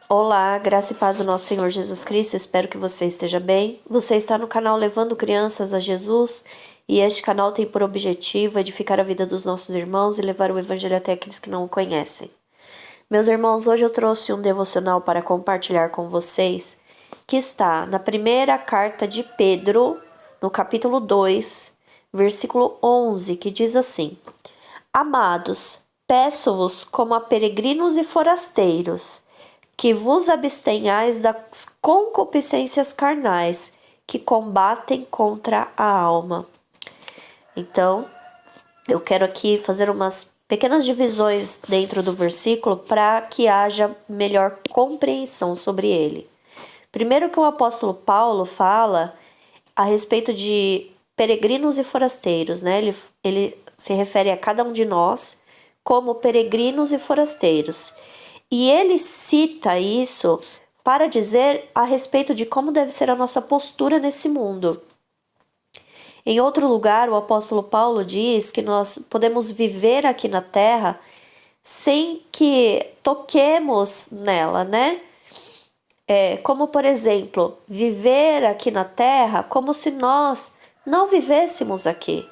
Olá, graça e paz do nosso Senhor Jesus Cristo, espero que você esteja bem. Você está no canal Levando Crianças a Jesus e este canal tem por objetivo edificar a vida dos nossos irmãos e levar o Evangelho até aqueles que não o conhecem. Meus irmãos, hoje eu trouxe um devocional para compartilhar com vocês que está na primeira carta de Pedro, no capítulo 2, versículo 11, que diz assim: Amados, peço-vos como a peregrinos e forasteiros, que vos abstenhais das concupiscências carnais que combatem contra a alma. Então, eu quero aqui fazer umas pequenas divisões dentro do versículo para que haja melhor compreensão sobre ele. Primeiro que o apóstolo Paulo fala a respeito de peregrinos e forasteiros, né? Ele se refere a cada um de nós como peregrinos e forasteiros. E ele cita isso para dizer a respeito de como deve ser a nossa postura nesse mundo. Em outro lugar, o apóstolo Paulo diz que nós podemos viver aqui na terra sem que toquemos nela, né? Como, por exemplo, viver aqui na terra como se nós não vivêssemos aqui,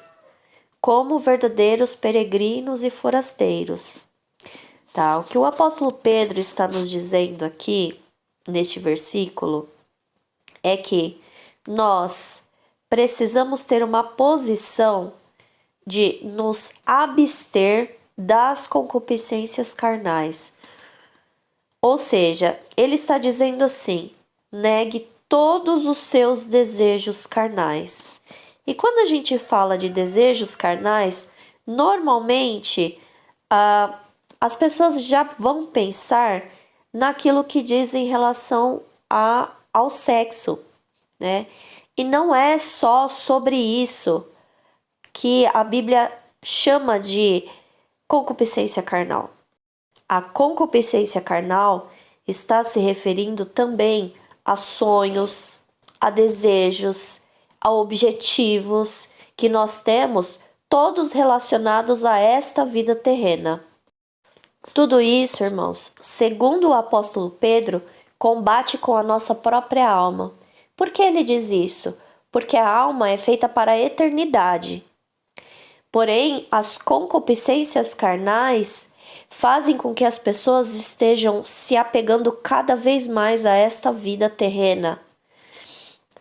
como verdadeiros peregrinos e forasteiros. Tá? O que o apóstolo Pedro está nos dizendo aqui, neste versículo, é que nós precisamos ter uma posição de nos abster das concupiscências carnais. Ou seja, ele está dizendo assim: negue todos os seus desejos carnais. E quando a gente fala de desejos carnais, normalmente as pessoas já vão pensar naquilo que diz em relação ao sexo, né? E não é só sobre isso que a Bíblia chama de concupiscência carnal. A concupiscência carnal está se referindo também a sonhos, a desejos, a objetivos que nós temos, todos relacionados a esta vida terrena. Tudo isso, irmãos, segundo o apóstolo Pedro, combate com a nossa própria alma. Por que ele diz isso? Porque a alma é feita para a eternidade. Porém, as concupiscências carnais fazem com que as pessoas estejam se apegando cada vez mais a esta vida terrena,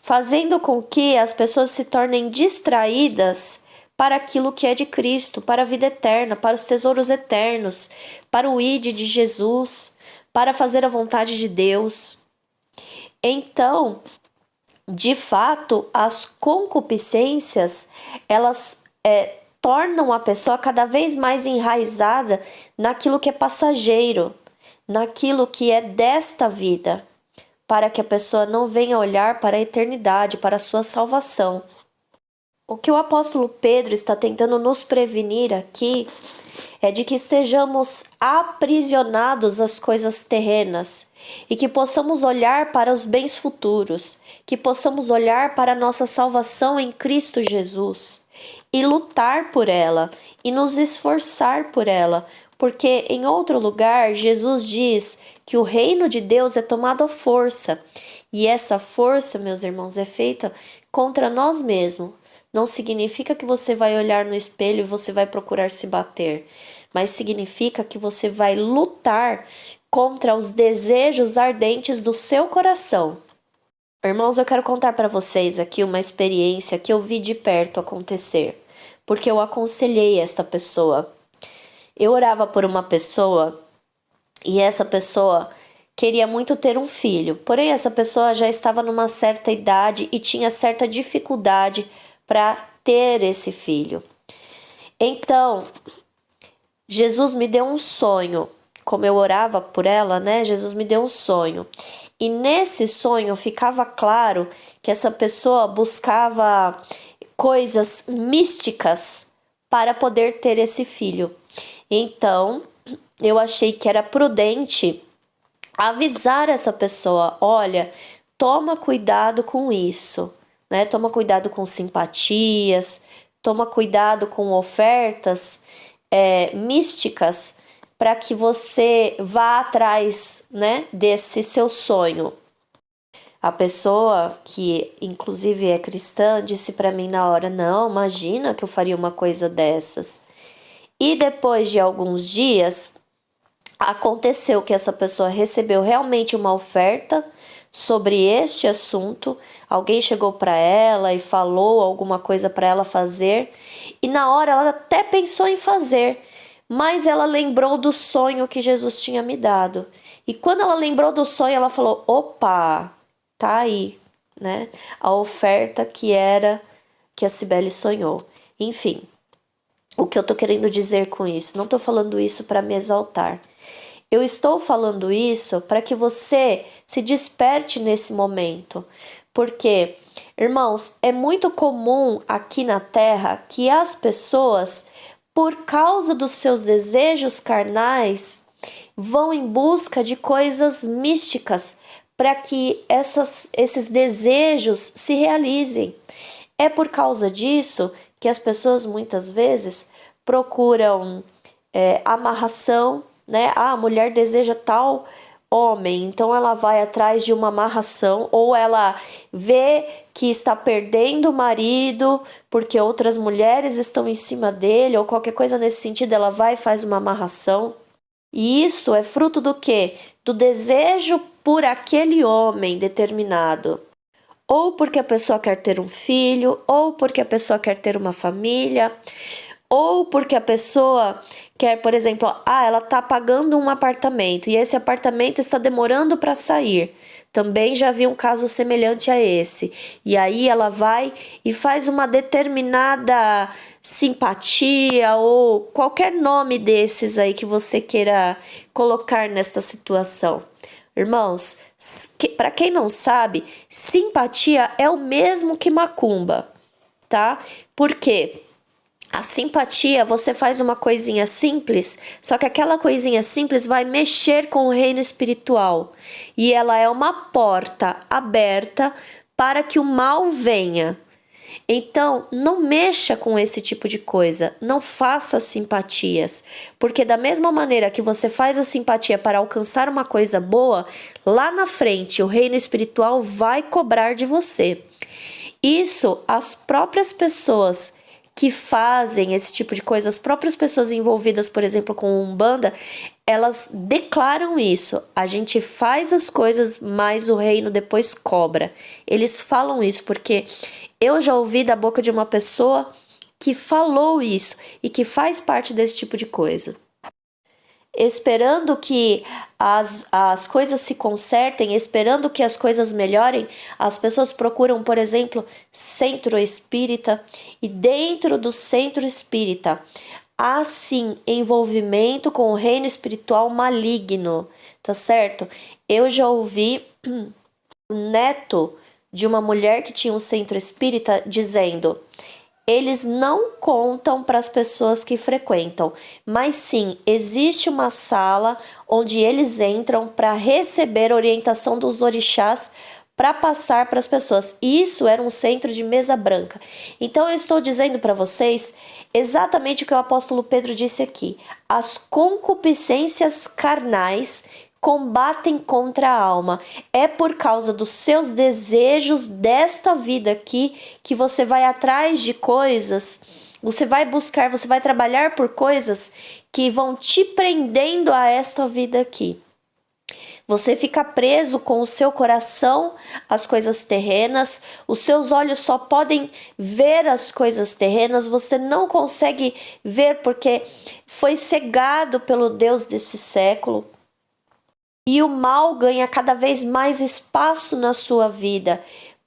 fazendo com que as pessoas se tornem distraídas para aquilo que é de Cristo, para a vida eterna, para os tesouros eternos, para o ide de Jesus, para fazer a vontade de Deus. Então, de fato, as concupiscências, elas tornam a pessoa cada vez mais enraizada naquilo que é passageiro, naquilo que é desta vida, para que a pessoa não venha olhar para a eternidade, para a sua salvação. O que o apóstolo Pedro está tentando nos prevenir aqui é de que estejamos aprisionados às coisas terrenas e que possamos olhar para os bens futuros, que possamos olhar para a nossa salvação em Cristo Jesus e lutar por ela e nos esforçar por ela, porque em outro lugar Jesus diz que o reino de Deus é tomado à força e essa força, meus irmãos, é feita contra nós mesmos. Não significa que você vai olhar no espelho e você vai procurar se bater, mas significa que você vai lutar contra os desejos ardentes do seu coração. Irmãos, eu quero contar para vocês aqui uma experiência que eu vi de perto acontecer, porque eu aconselhei esta pessoa. Eu orava por uma pessoa e essa pessoa queria muito ter um filho, porém essa pessoa já estava numa certa idade e tinha certa dificuldade para ter esse filho. Então, Jesus me deu um sonho. Como eu orava por ela, né? Jesus me deu um sonho. E nesse sonho ficava claro que essa pessoa buscava coisas místicas para poder ter esse filho. Então, eu achei que era prudente avisar essa pessoa: olha, toma cuidado com isso. Né? Toma cuidado com simpatias, toma cuidado com ofertas místicas para que você vá atrás, né, desse seu sonho. A pessoa que inclusive é cristã disse para mim na hora: "Não, imagina que eu faria uma coisa dessas". E depois de alguns dias, aconteceu que essa pessoa recebeu realmente uma oferta sobre este assunto. Alguém chegou para ela e falou alguma coisa para ela fazer, e na hora ela até pensou em fazer, mas ela lembrou do sonho que Jesus tinha me dado. E quando ela lembrou do sonho, ela falou: "Opa, tá aí, né? A oferta que a Cibele sonhou". Enfim, o que eu tô querendo dizer com isso? Não tô falando isso para me exaltar. Eu estou falando isso para que você se desperte nesse momento. Porque, irmãos, é muito comum aqui na Terra que as pessoas, por causa dos seus desejos carnais, vão em busca de coisas místicas para que esses desejos se realizem. É por causa disso que as pessoas muitas vezes procuram amarração, né? Ah, a mulher deseja tal homem, então ela vai atrás de uma amarração, ou ela vê que está perdendo o marido porque outras mulheres estão em cima dele, ou qualquer coisa nesse sentido, ela vai e faz uma amarração. E isso é fruto do quê? Do desejo por aquele homem determinado. Ou porque a pessoa quer ter um filho, ou porque a pessoa quer ter uma família, ou porque a pessoa quer, por exemplo, ela está pagando um apartamento e esse apartamento está demorando para sair. Também já vi um caso semelhante a esse. E aí ela vai e faz uma determinada simpatia ou qualquer nome desses aí que você queira colocar nessa situação. Irmãos, para quem não sabe, simpatia é o mesmo que macumba, tá? Por quê? A simpatia, você faz uma coisinha simples, só que aquela coisinha simples vai mexer com o reino espiritual. E ela é uma porta aberta para que o mal venha. Então, não mexa com esse tipo de coisa, não faça simpatias, porque da mesma maneira que você faz a simpatia para alcançar uma coisa boa, lá na frente o reino espiritual vai cobrar de você. Isso as próprias pessoas que fazem esse tipo de coisa, as próprias pessoas envolvidas, por exemplo, com Umbanda, elas declaram isso. A gente faz as coisas, mas o reino depois cobra. Eles falam isso porque eu já ouvi da boca de uma pessoa que falou isso e que faz parte desse tipo de coisa. Esperando que as coisas se consertem, esperando que as coisas melhorem, as pessoas procuram, por exemplo, centro espírita, e dentro do centro espírita há sim envolvimento com o reino espiritual maligno, tá certo? Eu já ouvi o neto de uma mulher que tinha um centro espírita dizendo: eles não contam para as pessoas que frequentam, mas sim, existe uma sala onde eles entram para receber orientação dos orixás para passar para as pessoas. E isso era um centro de mesa branca. Então eu estou dizendo para vocês exatamente o que o apóstolo Pedro disse aqui: as concupiscências carnais combatem contra a alma. É por causa dos seus desejos desta vida aqui que você vai atrás de coisas, você vai buscar, você vai trabalhar por coisas que vão te prendendo a esta vida aqui. Você fica preso com o seu coração às coisas terrenas, os seus olhos só podem ver as coisas terrenas, você não consegue ver porque foi cegado pelo Deus desse século. E o mal ganha cada vez mais espaço na sua vida,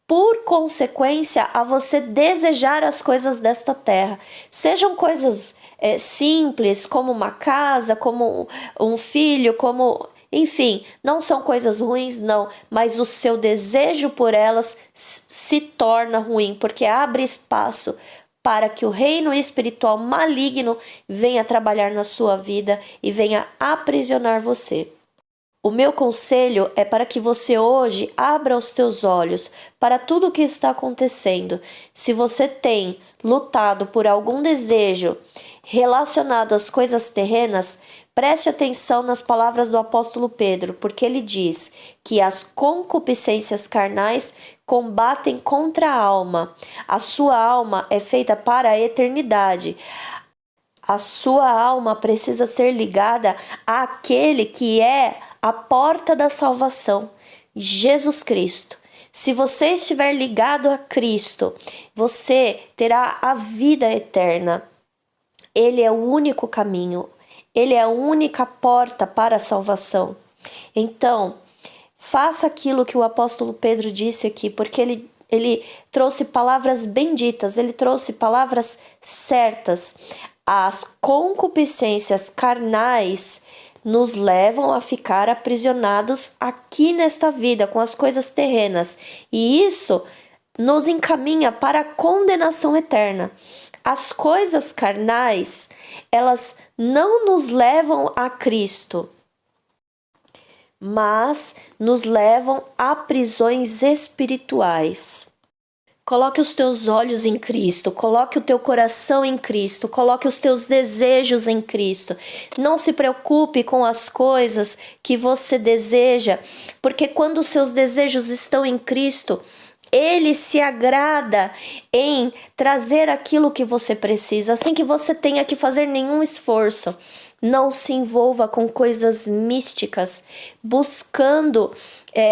por consequência a você desejar as coisas desta terra. Sejam coisas simples, como uma casa, como um filho, como... Enfim, não são coisas ruins, não, mas o seu desejo por elas se torna ruim, porque abre espaço para que o reino espiritual maligno venha trabalhar na sua vida e venha aprisionar você. O meu conselho é para que você hoje abra os teus olhos para tudo o que está acontecendo. Se você tem lutado por algum desejo relacionado às coisas terrenas, Preste atenção nas palavras do apóstolo Pedro, porque ele diz que as concupiscências carnais combatem contra a alma. A sua alma é feita para a eternidade. A sua alma precisa ser ligada àquele que é a porta da salvação, Jesus Cristo. Se você estiver ligado a Cristo, você terá a vida eterna. Ele é o único caminho. Ele é a única porta para a salvação. Então, faça aquilo que o apóstolo Pedro disse aqui, porque ele trouxe palavras benditas, ele trouxe palavras certas. As concupiscências carnais nos levam a ficar aprisionados aqui nesta vida, com as coisas terrenas. E isso nos encaminha para a condenação eterna. As coisas carnais, elas não nos levam a Cristo, mas nos levam a prisões espirituais. Coloque os teus olhos em Cristo, coloque o teu coração em Cristo, coloque os teus desejos em Cristo. Não se preocupe com as coisas que você deseja, porque quando os seus desejos estão em Cristo, Ele se agrada em trazer aquilo que você precisa, sem que você tenha que fazer nenhum esforço. Não se envolva com coisas místicas, buscando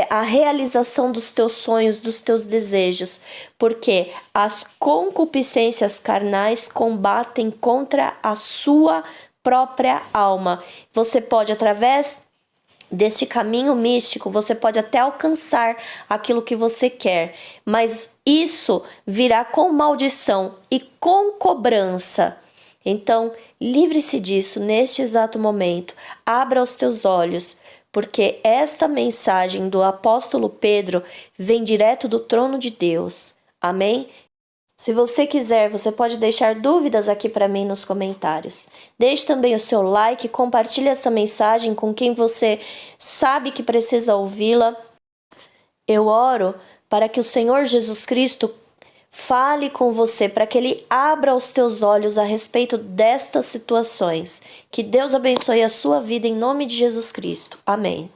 a realização dos teus sonhos, dos teus desejos, porque as concupiscências carnais combatem contra a sua própria alma. Você pode, através deste caminho místico, você pode até alcançar aquilo que você quer, mas isso virá com maldição e com cobrança. Então, livre-se disso neste exato momento. Abra os teus olhos, porque esta mensagem do apóstolo Pedro vem direto do trono de Deus. Amém? Se você quiser, você pode deixar dúvidas aqui para mim nos comentários. Deixe também o seu like, compartilhe essa mensagem com quem você sabe que precisa ouvi-la. Eu oro para que o Senhor Jesus Cristo fale com você, para que Ele abra os teus olhos a respeito destas situações. Que Deus abençoe a sua vida em nome de Jesus Cristo. Amém.